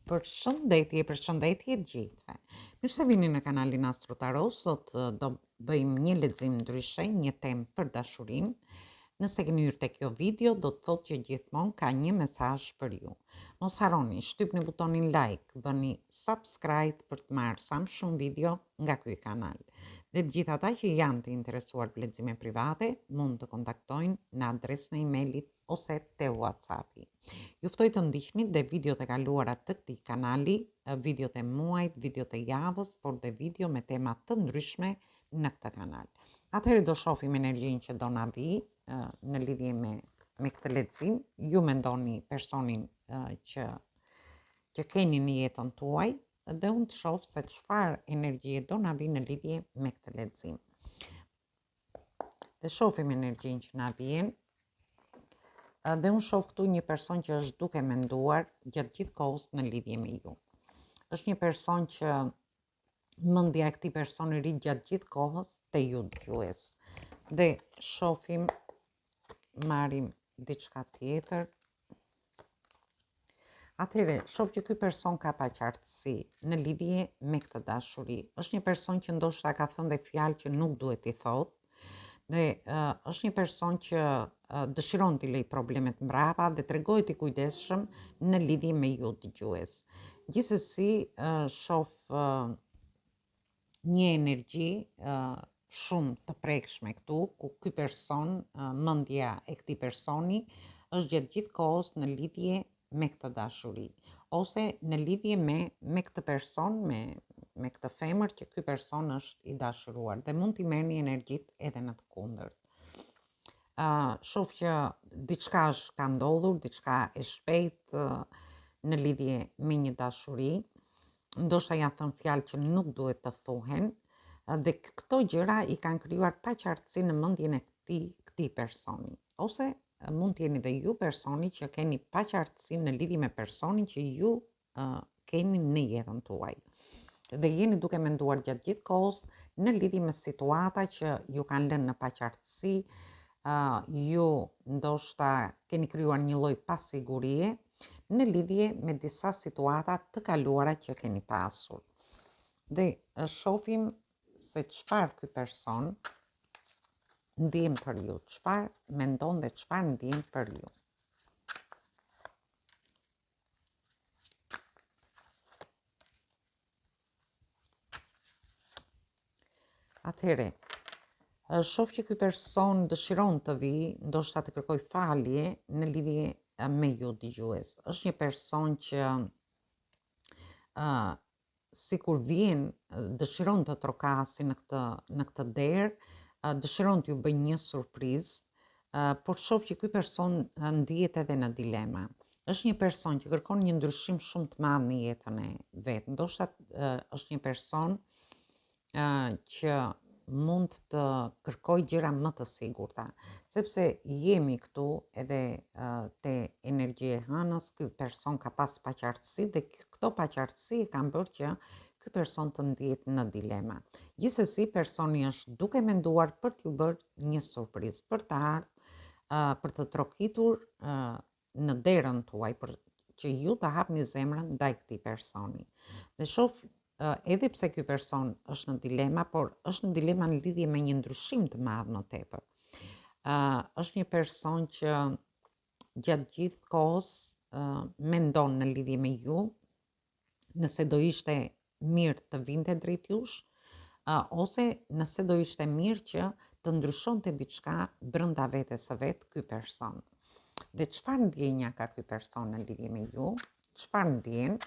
Përshëndetje të gjithëve. Mirë se vini në kanalin Astro Tarot. Sot do bëjmë një lexim ndryshe, një temë për dashurinë. Nëse keni hyrë te kjo video, do të thotë që gjithmonë ka një mesazh për ju. Mos harroni, shtypni butonin like, bëni subscribe për të marrë sa më shumë video nga ky kanal. Dhe të gjithë ata që janë të interesuar për lexime private, mund të kontaktojnë në adresën e emailit ose te WhatsAppi. Ju ftoj të ndiqni dhe videot e kaluara të këtij kanali, videot e muajit, videot e javës, por dhe video me tema të ndryshme në këtë kanal. Atëherë do shohim energjinë që do na vi në lidhje me këtë lexim. Ju mendoni personin që keni në jetën tuaj dhe unë të shoh se çfarë energjie do na vi në lidhje me këtë lexim. Dhe shohim energjinë që na vjen. Dhe unë shoh këtu një person që është duke menduar gjatë gjithë kohës në lidhje me ju. Është një person që mendja e këtij personi rrit gjatë gjithë kohës te ju dëgjues. Dhe shohim, marrim diçka tjetër. Atëherë, shoh që ky person ka paqartësi në lidhje me këtë dashuri. Është një person që ndoshta ka thënë dhe fjalë që nuk duhet i thotë. Dhe është një person që dëshiron t'i lej problemet mbrapa dhe tregohet i kujdesshëm në lidhje me ju dëgjues. Gjithsesi, shoh një energji shumë të prekshme këtu, ku ky person, mendja e këtij personi është gjatë gjithë kohës në lidhje me këtë dashuri, ose në lidhje me këtë person, me këtë femër që ky person është i dashuruar, dhe mund t'i merrni energjitë edhe në të kundërt. Shoh që diçka ka ndodhur, diçka e shpejtë në lidhje me një dashuri. Ndoshta janë thënë fjalë që nuk duhet të thuhen, dhe këto gjëra i kanë krijuar paqartësi në mendjen e këtij personi. Ose mund të jeni dhe ju personi që keni paqartësi në lidhje me personin që ju keni në jetën tuaj. Dhe jeni duke menduar gjatë gjithë kohës në lidhje me situata që ju kanë lënë në paqartësi, ju ndoshta keni krijuar një lloj pasigurie në lidhje me disa situata të kaluara që keni pasur. Dhe shohim se çfarë ky person ndjen për ju, çfarë mendon dhe çfarë ndjen për ju. Atëherë, shoh që ky person dëshiron të vi, ndoshta të kërkoj falje në lidhje me ju dëgjues. Është një person që sikur vjen, dëshiron të trokasi në këtë derë, dëshiron t'ju bëjë një surprizë, por shoh që ky person ndihet edhe në dilema. Është një person që kërkon një ndryshim shumë të madh në jetën e vet. Ndoshta është një person që mund të kërkoj gjëra më të sigurta, sepse jemi këtu edhe te energjia e hënës. Ky person ka pas paqartësi dhe këto paqartësi kanë bërë që ky person të ndihet në dilema. Gjithsesi, personi është duke menduar për t'ju bërë një surprizë, për të ardhur, për të trokitur në derën tuaj, për që ju të hapni zemrën ndaj këtij personi. Dhe shoh edhe pse ky person është në dilema, por është në dilema në lidhje me një ndryshim të madh më tepër. Është një person që gjatë gjithë kohës mendon në lidhje me ju, nëse do ishte mirë të vinte drejt jush, ose nëse do ishte mirë që të ndryshonte diçka brenda vetes së vet ky person. Dhe çfarë ndjenja ka ky person në lidhje me ju? Çfarë ndjen?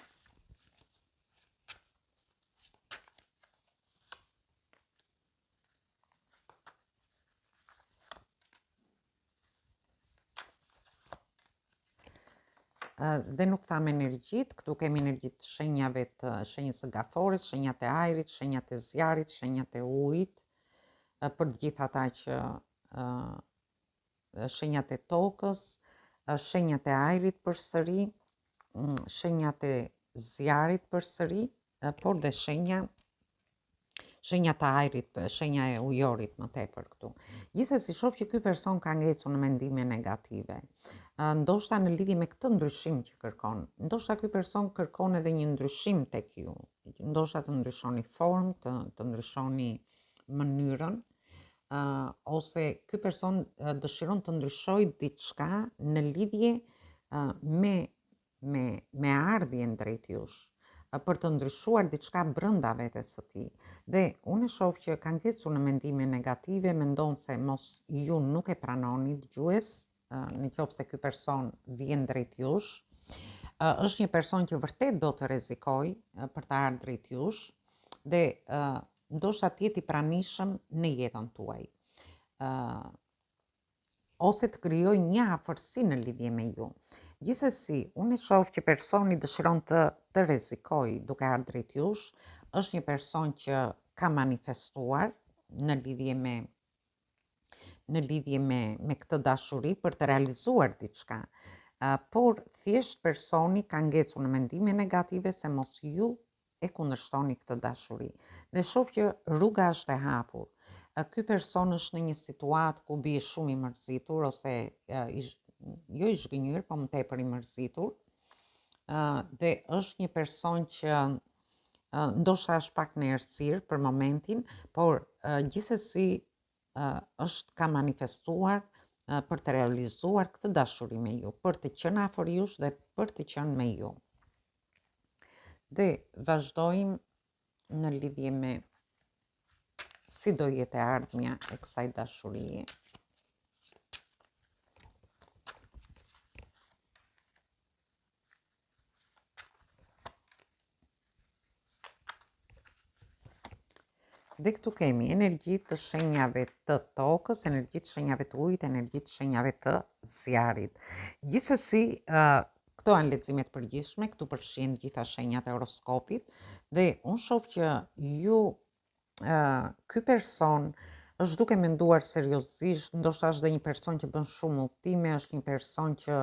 Dhe nuk tham energjit, këtu kemi energjit shenjave të shenjës së gaforit, shenjat e ajrit, shenjat e zjarit, shenjat e ujit, për të gjithë ata që shenjat e tokës, shenjat e ajrit përsëri, shenjat e zjarit përsëri, por dhe shenja shenja të ajrit, shenja e ujorit më tepër këtu. Gjithsesi shoh që ky person ka ngecur në mendime negative. Ndoshta në lidhje me këtë ndryshim që kërkon. Ndoshta ky person kërkon edhe një ndryshim tek ju. Ndoshta të ndryshoni formë, të ndryshoni mënyrën, ose ky person dëshiron të ndryshojë diçka në lidhje me ardhjen drejt jush, për të ndryshuar diçka brenda vetes së tij. Dhe unë shoh që ka ngecur në mendime negative, mendon se mos ju nuk e pranoni dëgjues, në qoftë se ky person vjen drejt jush. Është një person që vërtet do të rrezikoj për të ardhur drejt jush dhe ndoshta të jetë i pranishëm në jetën tuaj. Ose të krijoj një afërsi në lidhje me ju. Gjithsesi, unë shoh që personi dëshiron të rrezikoj duke ardhur drejt jush, është një person që ka manifestuar në lidhje me këtë dashuri për të realizuar diçka. Por thjesht personi ka ngecur në mendime negative se mos ju e kundërshtoni këtë dashuri. Dhe shoh që rruga është e hapur. Ky person është në një situatë ku bie shumë i mërzitur ose jo i zhgënjur, po më tepër i mërzitur. Dhe është një person që ndoshta është pak në errësirë për momentin, por gjithsesi ka manifestuar për të realizuar këtë dashuri me ju, për të qenë afër jush dhe për të qenë me ju. Dhe vazhdojmë në lidhje me si do jetë e ardhmja e kësaj dashurie. Dhe këtu kemi energji të shenjave të tokës, energji të shenjave të ujit, energji të shenjave të zjarit. Gjithsesi, këto janë leximet përgjithshme, këtu përfshihen gjitha shenjat e horoskopit dhe unë shoh që ju ky person është duke menduar seriozisht, ndoshta është dhe një person që bën shumë udhëtime, është një person që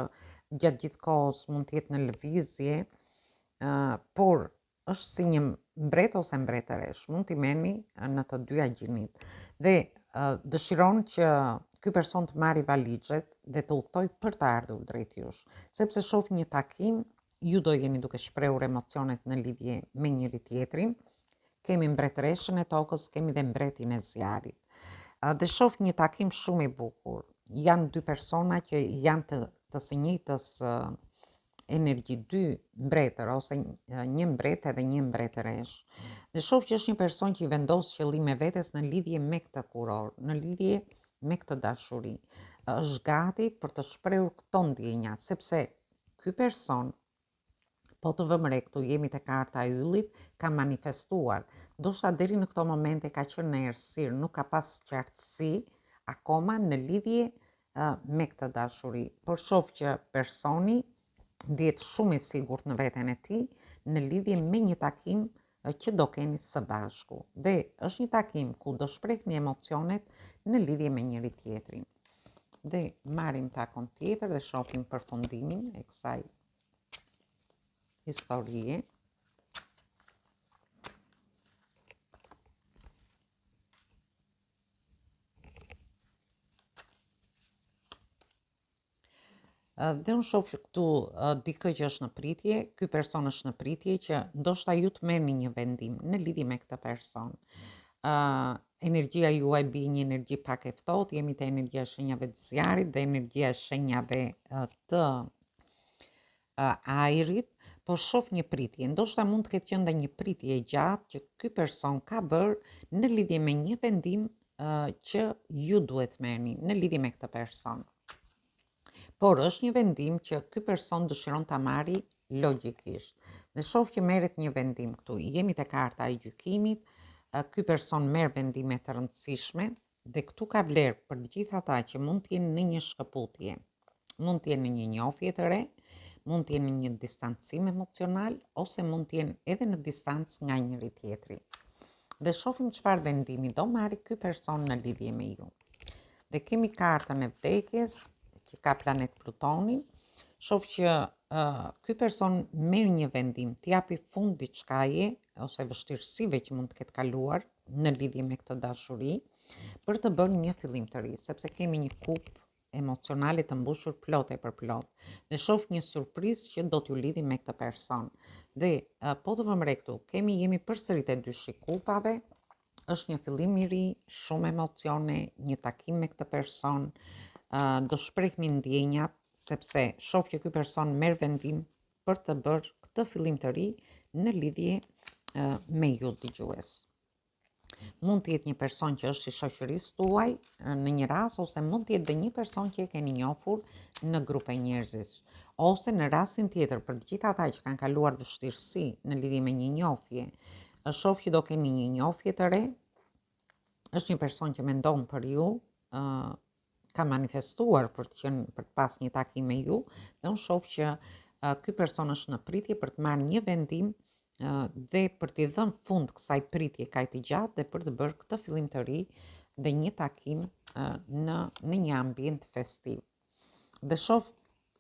gjatë gjithë kohës mund të jetë në lëvizje, por është si një mbret ose mbretëresh, mund t'i merrni në të dyja gjinit. Dhe dëshiron që ky person të marrë valixhet dhe të udhtoj për të ardhur drejt jush, sepse shoh një takim, ju do jeni duke shprehur emocionet në lidhje me njëri tjetrin. Kemi mbretëreshën e tokës, kemi dhe mbretin e zjarit. Dhe shoh një takim shumë i bukur. Janë dy persona që janë të së njëjtës energji, dy mbretër ose një mbret edhe një mbretëresh. Dhe shoh që është një person që i vendos qëllime vetes në lidhje me këtë kuror, në lidhje me këtë dashuri. Është gati për të shprehur këto ndjenja, sepse ky person, po të vëmë re këtu, jemi te karta e yllit, ka manifestuar. Ndoshta deri në këto momente ka qenë në errësirë, nuk ka pas qartësi akoma në lidhje me këtë dashuri. Por shoh që personi ndihet shumë i sigurt në veten e tij në lidhje me një takim që do keni së bashku. Dhe është një takim ku do shprehni emocionet në lidhje me njëri tjetrin. Dhe marrim takon tjetër dhe shohim përfundimin e kësaj historie. Dhe unë shoh këtu dikë që është në pritje, ky person është në pritje që ndoshta ju të merrni një vendim në lidhje me këtë person. Energjia juaj bie një energji pak e ftohtë, jemi te energjia e shenjave të zjarit dhe energjia e shenjave të ajrit, por shoh një pritje. Ndoshta mund të ketë qenë dhe një pritje e gjatë që ky person ka bërë në lidhje me një vendim që ju duhet merrni në lidhje me këtë person. Por është një vendim që ky person dëshiron ta marrë logjikisht. Dhe shoh që merret një vendim këtu. Jemi te karta e gjykimit, ky person merr vendime të rëndësishme dhe këtu ka vlerë për të gjithë ata që mund të jenë në një shkëputje, mund të jenë në një njohje të re, mund të jenë në një distancim emocional ose mund të jenë edhe në distancë nga njëri tjetri. Dhe shohim çfarë vendimi do marrë ky person në lidhje me ju. Dhe kemi kartën e vdekjes, që ka planet Plutonin, shoh që ky person merr një vendim, t'japi fund diçkaje ose vështirësive që mund të ketë kaluar në lidhje me këtë dashuri, për të bërë një fillim të ri, sepse kemi një kupë emocionale të mbushur plot e për plot. Dhe shoh një surprizë që do t'ju lidhi me këtë person. Dhe po të vëmë re këtu, jemi përsëri te dy shikupave, është një fillim i ri, shumë emocione, një takim me këtë person, do shprehni ndjenjat, sepse shoh që ky person merr vendim për të bërë këtë fillim të ri në lidhje me ju dëgjues. Mund të jetë një person që është i shoqërisë tuaj në një rast, ose mund të jetë dhe një person që e keni njohur në grupe njerëzish. Ose në rastin tjetër, për të gjithë ata që kanë kaluar vështirësi në lidhje me një njohje, shoh që do keni një njohje të re, është një person që mendon për ju, ka manifestuar për të pas një takim me ju, dhe unë shoh që ky person është në pritje për të marrë një vendim dhe për t'i dhënë fund kësaj pritje kaq të gjatë dhe për të bërë këtë fillim të ri dhe një takim në një ambient festiv. Dhe shoh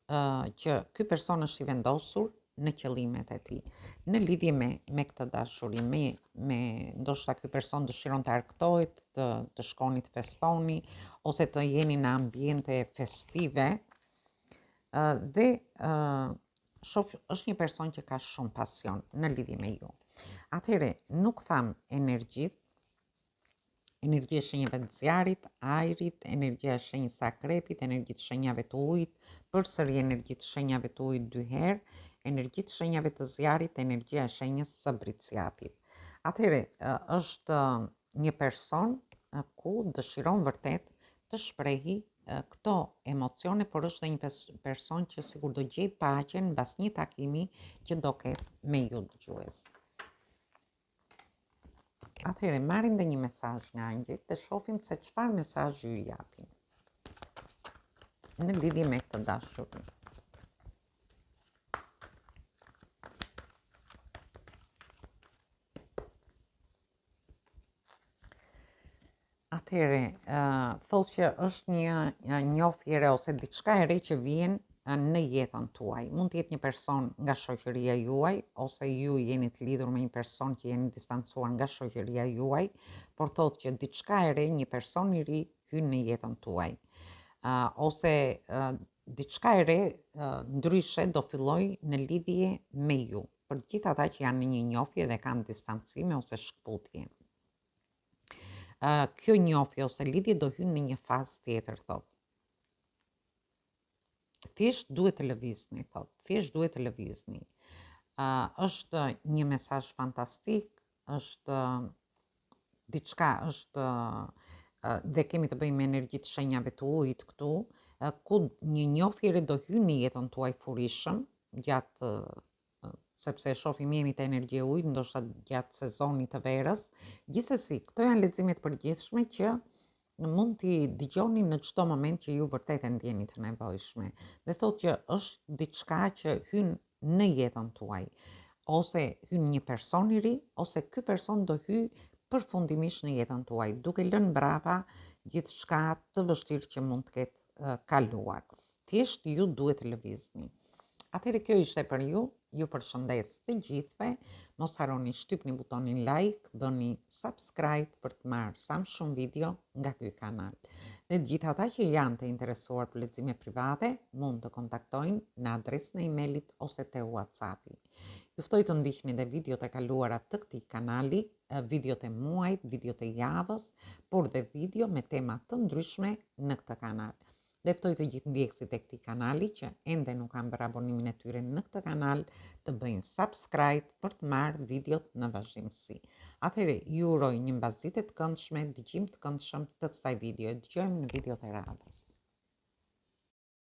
që ky person është i vendosur në qëllimet e tij, në lidhje me këtë dashuri, me ndoshta ky person dëshiron të argëtohet, të shkoni të festoni ose të jeni në ambiente festive, dhe shoh është një person që ka shumë pasion në lidhje me ju. Atëherë, nuk tham energjit, energjia e shenjave të zjarit, ajrit, energjia e shenjës së akrepit, energjitë shenjave të ujit, përsëri energjitë shenjave të ujit 2 herë, energjitë shenjave të zjarit, energjia e shenjës së bricjapit. Atëherë, është një person ku dëshiron vërtet të shprehi këto emocione, por është dhe një person që sigur do gjej paqen mbas një takimi që do ketë me ju dëgjues. Atëherë, marrim dhe një mesazh nga angjëjt dhe shohim se çfarë mesazhi ju japin në lidhje me këtë dashuri. Atëherë, thotë që është një njohje re ose diçka e re që vjen në jetën tuaj. Mund të jetë një person nga shoqëria juaj, ose ju jeni të lidhur me një person që jeni distancuar nga shoqëria juaj, por thotë që diçka e re, një person i ri hyn në jetën tuaj. Ose diçka e re ndryshe do filloj në lidhje me ju, për gjithë ata që janë në një njohje dhe kanë distancime ose shkputje. Kjo njohje ose lidhje do hynë në një fazë tjetër, thot. Thjesht duhet të lëvizni, thot. Thjesht duhet të lëvizni. Është një mesazh fantastik, është diçka, është dhe kemi të bëjmë me energjitë shenjave të ujit këtu, ku një njohje do hynë në jetën tuaj furishëm gjatë sepse shohim jemi te energjia e ujit, ndoshta gjatë sezonit të verës. Gjithsesi, këto janë leximet të përgjithshme që mund t'i dëgjoni në çdo moment që ju vërtet e ndjeni të nevojshme. Dhe thotë që është diçka që hyn në jetën tuaj, ose hyn një person i ri, ose ky person do hyj përfundimisht në jetën tuaj, duke lënë mbrapa gjithçka të vështirë që mund të ketë kaluar. Thjesht ju duhet të lëvizni. Atëherë kjo ishte për ju përshëndes të gjithve, mos harroni shtypni butonin like, bëni subscribe për të marrë sa më shumë video nga ky kanal. Dhe gjithë ata që janë të interesuar për lexime private, mund të kontaktojnë në adresën e emailit ose te WhatsAppi. Ju ftoj të ndiqni dhe videot e kaluara të këtij kanali, videot e muajit, videot e javës, por dhe video me tema të ndryshme në këtë kanal. Dhe ftoj të gjithë ndjekësit e këtij kanali që ende nuk kanë bërë abonimin e tyre në këtë kanal të bëjnë subscribe për të marrë videot në vazhdimsi. Atëherë, ju uroj një mbasditë të këndshme, dëgjim të këndshëm të kësaj video. Dëgjojmë në videot e radhës.